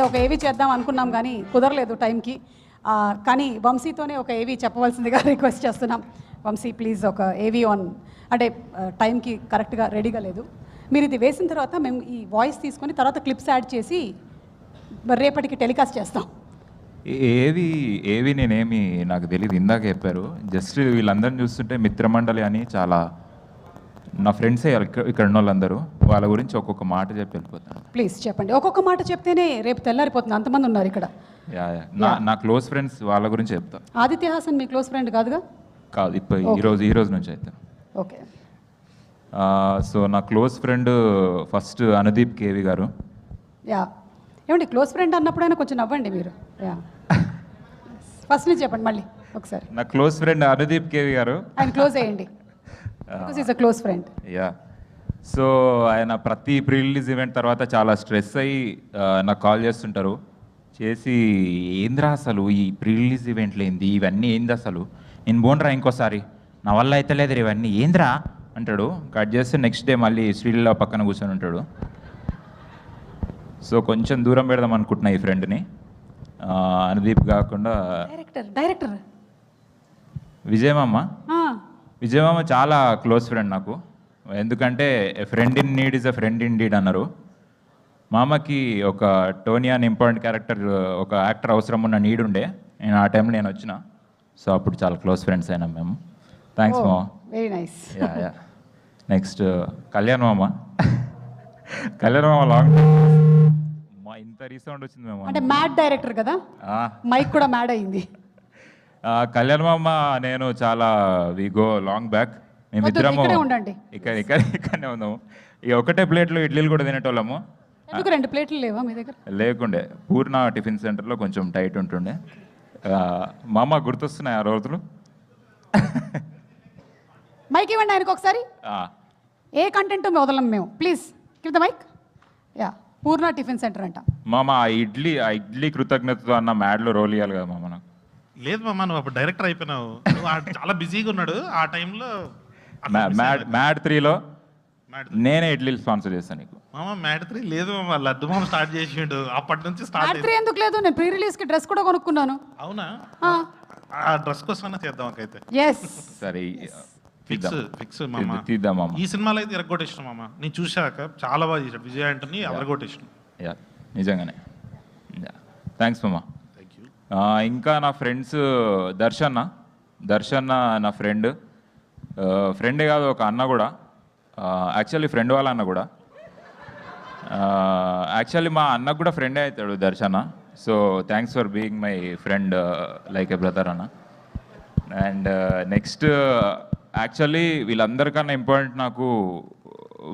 ఒక ఏవి చేద్దాం అనుకున్నాం కానీ కుదరలేదు టైంకి. కానీ వంశీతోనే ఒక ఏవి చెప్పవలసిందిగా రిక్వెస్ట్ చేస్తున్నాం. వంశీ ప్లీజ్ ఒక ఏవి ఆన్, అంటే టైంకి కరెక్ట్గా రెడీగా లేదు. మీరు ఇది వేసిన తర్వాత మేము ఈ వాయిస్ తీసుకొని తర్వాత క్లిప్స్ యాడ్ చేసి రేపటికి టెలికాస్ట్ చేస్తాం. ఏవి నేనేమి నాకు తెలియదు, ఇందాక చెప్పారు. జస్ట్ వీళ్ళందరిని చూస్తుంటే మిత్రమండలి అని చాలా నా ఫ్రెండ్సే ఇక్కడ ఉన్న వాళ్ళందరూ, వాళ్ళ గురించి ఒక్కొక్క మాట చెప్పి వెళ్ళిపోతాను. ప్లీజ్ చెప్పండి, ఒక్కొక్క మాట చెప్తేనే రేపు తెల్లారిపోతుంది. అంతమంది ఉన్నారు ఇక్కడ. నా క్లోజ్ ఫ్రెండ్స్ వాళ్ళ గురించి చెప్తా. ఆదిత్య హాసన్ మీ క్లోజ్ ఫ్రెండ్ కాదుగా? కాదు, ఇప్పుడు ఈ రోజు నుంచి అయితే. ఓకే. సో నా close friend first Anudeep KV గారు. యా, ఏమండి క్లోజ్ ఫ్రెండ్ అన్నప్పుడైనా కొంచెం నవ్వండి మీరు. యా, ఫస్ట్ నుంచి చెప్పండి మళ్ళీ ఒకసారి. నా క్లోజ్ ఫ్రెండ్ అనుదీప్ కేవి గారు. ఆయన క్లోజ్ అయ్యండి, is a close friend. Yeah, so ఆయన ప్రతి ప్రీ రిలీజ్ ఈవెంట్ తర్వాత చాలా స్ట్రెస్ అయ్యి నాకు కాల్ చేస్తుంటారు. చేసి ఏంద్రా అసలు ఈ ప్రీ రిలీజ్ ఈవెంట్లు ఏంది, ఇవన్నీ ఏంది అసలు, నేను బోన్రా ఇంకోసారి, నా వల్ల అయితే లేదు ఇవన్నీ ఏంద్రా అంటాడు. కట్ చేస్తే నెక్స్ట్ డే మళ్ళీ శ్రీలీల పక్కన కూర్చొని ఉంటాడు. సో కొంచెం దూరం పెడదాం అనుకుంటున్నా ఈ ఫ్రెండ్ని. అనుదీప్ కాకుండా డైరెక్టర్ విజయమామ చాలా క్లోజ్ ఫ్రెండ్ నాకు. ఎందుకంటే friend in need is a friend in deed అన్నారు. మామకి ఒక టోనీ అని ఇంపార్టెంట్ క్యారెక్టర్, ఒక యాక్టర్ అవసరం ఉన్న నీడ్ ఉండే. నేను ఆ టైంలో నేను వచ్చిన, సో అప్పుడు చాలా క్లోజ్ ఫ్రెండ్స్ అయినాం మేము. థ్యాంక్స్ మామ. Very nice. Yeah next Kalyan మామ. కళ్యాణ్ మామ లాంగ్ మా ఇంత రీసౌండ్ వచ్చింది మేము. అంటే మ్యాడ్ డైరెక్టర్ కదా, మైక్ కూడా మ్యాడ్ అయింది. కళ్యాణ్ మామ నేను చాలా వి గో లాంగ్ బ్యాక్. మేమిద్దరము ఇక్కడనే ఉన్నాము. ఇక ఒకటే ప్లేట్లో ఇడ్లీలు కూడా తినేటోళ్ళము. ఎందుకు 2 ప్లేట్లు లేవా మీ దగ్గర? లేకుండే, పూర్ణ టిఫిన్ సెంటర్లో కొంచెం టైట్ ఉంటుండే. మామ గుర్తొస్తున్నాయి ఆ రోజులు. మైక్ ఇవ్వండి ఆయనకు ఒకసారి. ఏ కంటెంట్ వదలం మేము, please give the mike. Yeah, Purna tiffin center అంట. మామ ఆ ఇడ్లీ కృతజ్ఞతతో అన్న మ్యాడ్లో రోల్ ఇవ్వాలి కదా మామ. నాకు లేదు మామ, నువ్వు అప్పుడు డైరెక్టర్ అయిపోయినావు, చాలా బిజీగా ఉన్నాడు ఆ టైంలో. మ్యాడ్ 3లో నేనే ఇడ్లీలు స్పాన్సర్ చేస్తాను నీకు. మామ మ్యాడ్ 3 లేదు మామ, లడ్డు మామ స్టార్ట్ చేసిండు, అప్పటి నుంచి స్టార్ట్. మ్యాడ్ 3 ఎందుకు లేదు? నేను ప్రీ రిలీజ్ కి డ్రెస్ కూడా కొనుక్కున్నాను. అవునా? ఆ డ్రెస్ కోసం చేద్దాం అయితే. yes సరే, ఫిక్స్ మామ, తీద్దాం మామ. ఈ సినిమాలో అయితే ఎరగొట్టేసిన మామ, నేను చూశాక చాలా బాగా చేశాడు విజయ్ ఆంటనీ, ఎరగొట్టేసిన. యా, నిజంగానే. థ్యాంక్స్ మామ. ఇంకా నా ఫ్రెండ్స్ దర్శన్న నా ఫ్రెండే కాదు, ఒక అన్న కూడా. యాక్చువల్లీ ఫ్రెండ్ వాళ్ళ అన్న కూడా. యాక్చువల్లీ మా అన్నకు కూడా ఫ్రెండే అవుతాడు దర్శన. So thanks for being my friend like a brother అన్న. అండ్ నెక్స్ట్ యాక్చువల్లీ వీళ్ళందరికన్నా ఇంపార్టెంట్ నాకు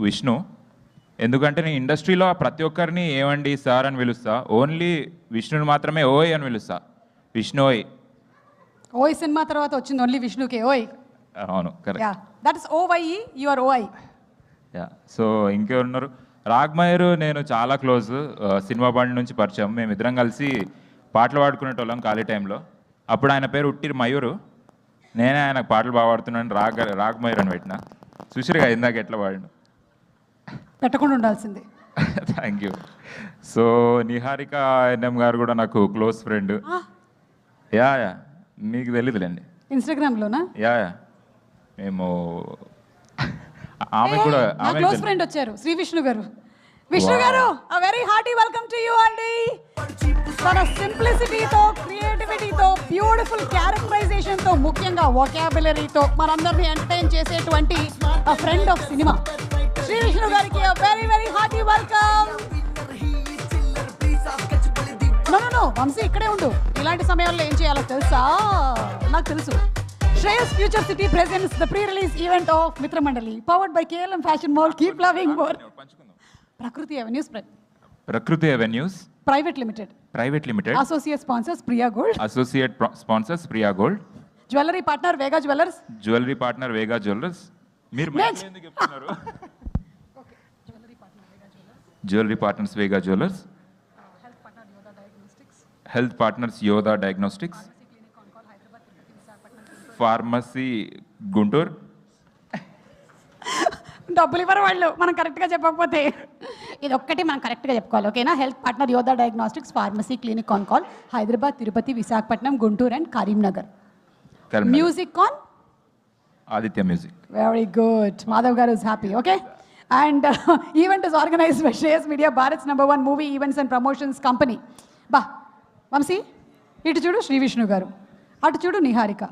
విష్ణు. ఎందుకంటే నేను ఇండస్ట్రీలో ప్రతి ఒక్కరిని ఏమండి సార్ అని పిలుస్తా, ఓన్లీ విష్ణుని మాత్రమే ఓయ్ అని పిలుస్తా. విష్ణు ఓయ్. ఓయ్ సినిమా తర్వాత వచ్చింది ఓన్లీ విష్ణుకే ఓయ్. అవును, correct. That is O Y, you are ఓయ్. యా, సో ఇంకెవరున్నారు? రాగ్మయూర్ నేను చాలా క్లోజ్. సినిమా బండి నుంచి పరిచయం. మేమిద్దరం కలిసి పాటలు పాడుకునేటోళ్ళం ఖాళీ టైంలో. అప్పుడు ఆయన పేరు ఉట్టిరి మయూరు, నేనే ఆయనకు పాటలు బాగా పాడుతున్నాను, రాగ్మయూర్ అని పెట్టిన. చూసిరుగా ఇందాక ఎట్లా పాడిన, పెట్టకుండా ఉండాల్సింది. Thank you. So Niharika NM గారు కూడా నాకు క్లోజ్ ఫ్రెండ్. యా, మీకు తెలియదులేండి, ఇన్స్టాగ్రామ్లోనా? యా, మేము ఆమె కూడా క్లోజ్ ఫ్రెండ్ వచ్చారు, శ్రీ విష్ణు గారు. విష్ణు గారు, a very hearty welcome to you అండి. తన సింప్లిసిటీతో, క్రియేటివిటీతో, బ్యూటిఫుల్ క్యారెక్టరైజేషన్తో, ముఖ్యంగా వొకాబులరీతో మనందరినీ ఎంటర్టైన్ చేసేటువంటి a friend of cinema Shri Vishnu గారికి a very very hearty welcome. No Vamshi ఇక్కడే ఉండు. ఇలాంటి సమయాల్లో ఏం చేయాలో తెలుసా? నాకు తెలుసు. Shreyas Future City presents the pre-release event of Mitra Mandali, powered by KLM Fashion Mall. Keep loving more. Prakriti Avenues Private Limited. Associate sponsors Priya Gold. Jewelry partner Vega Jewelers. మీరు ఎందుకు చెప్తున్నారు? జ్యువెలరీ పార్ట్నర్స్ వేగా jewellers. Health partners యోధా diagnostics. Pharmacy Guntur. డబ్బులు ఇవ్వరు వాళ్ళు మనం కరెక్ట్గా చెప్పకపోతే. ఇది ఒక్కటి మనం కరెక్ట్గా చెప్పుకోవాలి, ఓకేనా? Health partner Yodha diagnostics pharmacy clinic on call, Hyderabad, Tirupati, Visakhapatnam, Guntur and Karimnagar. Music on Aditya music. Very good. Madhav garu is happy. Okay. And event is organised by Shreyas media, Bharat's #1 movie events and promotions company. బా వంశీ, ఇటు చూడు శ్రీ విష్ణు గారు, అటు చూడు నిహారిక.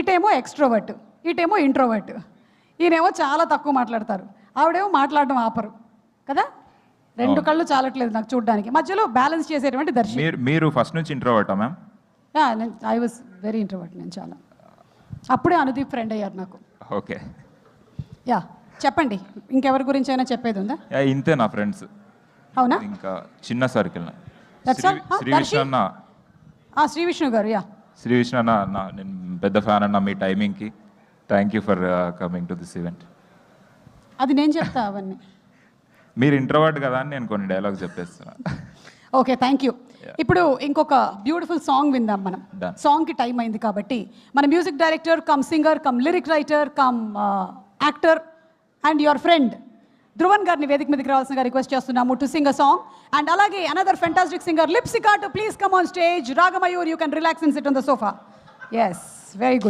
ఇటేమో ఎక్స్ట్రోవర్ట్, ఇటేమో ఇంట్రోవర్ట్. ఈయనేమో చాలా తక్కువ మాట్లాడతారు, ఆవిడేమో మాట్లాడడం ఆపరు కదా. రెండు కళ్ళు చాలట్లేదు నాకు చూడడానికి. మధ్యలో బ్యాలెన్స్ చేసేటువంటి దర్శనం. మీరు ఫస్ట్ నుంచి ఇంట్రోవర్టా ma'am? I was very introvert. నేను చాలా అప్పుడే అనుదీప్ ఫ్రెండ్ అయ్యారు నాకు. ఓకే. యా చెప్పండి, ఇంకెవరి గురించి అయినా చెప్పేది ఉందా? ఇంతే నా ఫ్రెండ్స్. అవునా? ఇంకా చిన్న circle. That's all? Shri Vishnu అన్న. శ్రీ విష్ణు గారు. యా శ్రీ విష్ణు అన్న, నేను పెద్ద ఫ్యాన్ అన్న మీ టైమింగ్కి. Thank you for coming to this event. అది నేను చెప్తా అవన్నీ. మీరు ఇంట్రోవర్ట్ కదా అని నేను కొన్ని డైలాగ్స్ చెప్పేస్తున్నా. Okay, thank you. ఇప్పుడు ఇంకొక బ్యూటిఫుల్ సాంగ్ విందాం మనం. Done. సాంగ్కి టైం అయింది కాబట్టి మన music director cum singer cum lyric writer cum actor and your friend Dhruvan గారిని వేదిక మీదకి రావాల్సిందిగా రిక్వెస్ట్ చేస్తున్నాము to sing a song. And అలాగే another fantastic singer Lipsika to please come on stage. Ragamayur, you can relax and sit on the sofa. Yes, very good.